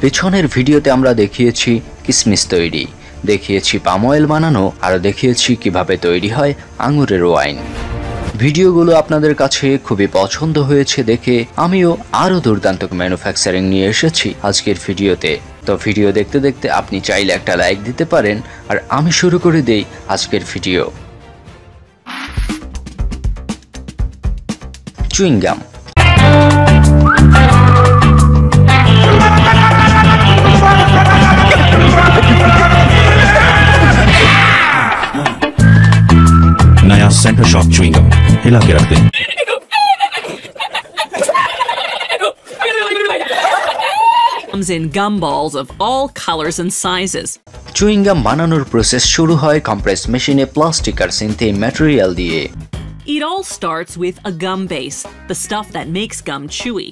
পেছনের ভিডিওতে আমরা দেখিয়েছি কিসমিস তৈরি, দেখিয়েছি পাম অয়েল বানানো, আর দেখিয়েছি কিভাবে তৈরি হয় আঙুরের ওয়াইন। ভিডিওগুলো আপনাদের কাছে খুবই পছন্দ হয়েছে দেখে আমিও আরও দুর্দান্ত ম্যানুফ্যাকচারিং নিয়ে এসেছি আজকের ভিডিওতে। তো ভিডিও দেখতে দেখতে আপনি চাইলে একটা লাইক দিতে পারেন, আর আমি শুরু করে দেই আজকের ভিডিও। Chewing gum. नया सेंटर शॉक चुइंग गम हिला के रख दें। Comes in gum balls of all colors and sizes. Chewing gum বানানোর প্রসেস শুরু হয় কম্প্রেস মেশিনে প্লাস্টিক আর সিনথেটিক ম্যাটেরিয়াল দিয়ে। It all starts with a gum base, the stuff that makes gum chewy.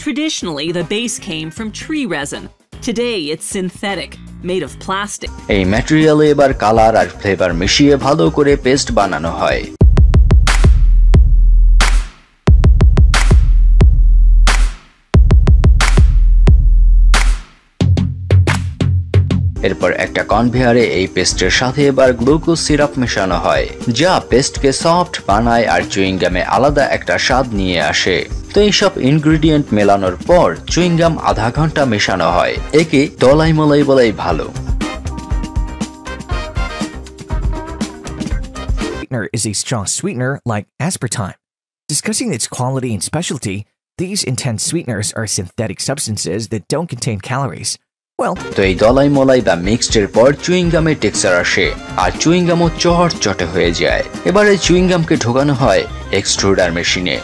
Traditionally, the base came from tree resin. Today, it's synthetic, made of plastic. এই ম্যাটেরিয়ালে এবার colour আর flavour মিশিয়ে ভালো করে paste বানানো হয়। এরপর একটা কনভেয়ারে এই পেস্টের সাথে এবার গ্লুকোজ সিরাপ মেশানো হয়, যা পেস্টকে সফট বানায় আর চুইং গামে আলাদা একটা স্বাদ নিয়ে আসে। তো এইসব ইনগ্রেডিয়েন্ট মেলানোর পর চুইং গাম আধা ঘন্টা মেশানো হয়। একে দলাই মলাই বলাই ভালো। Sweetener is a strong sweetener like aspartame. Discussing its quality and specialty, these intense sweeteners are synthetic substances that don't contain calories. তো এই দলাই মলাই বা মিক্সডের পর চুইং গামের টেক্সচার আসে, আর চুইং গামও চটচটে হয়ে যায়। এবার এই চুইং গামকে ঢোকানো হয় এক্সট্রুডার মেশিনে।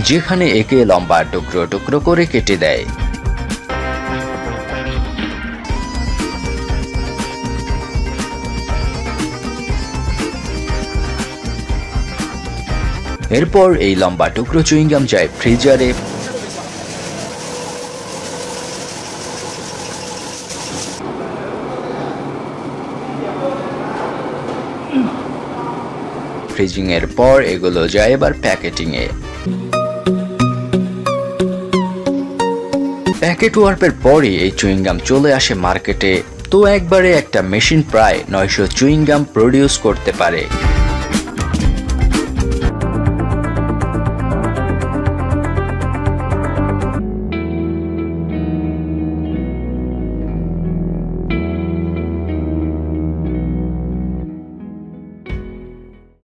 যেখানে একে লম্বা টুকরো টুকরো করে কেটে দেয়। এরপর এই লম্বা টুকরো চুইং গাম যায় ফ্রিজারে। ফ্রিজিং এর পর এগুলো যায় এবার প্যাকেটিং এ। প্যাকেট ওয়ার্পের পরই এই চুইং গাম চলে আসে মার্কেটে। তো একবারে একটা মেশিন প্রায় 900 চুইং গাম প্রডিউস করতে পারে।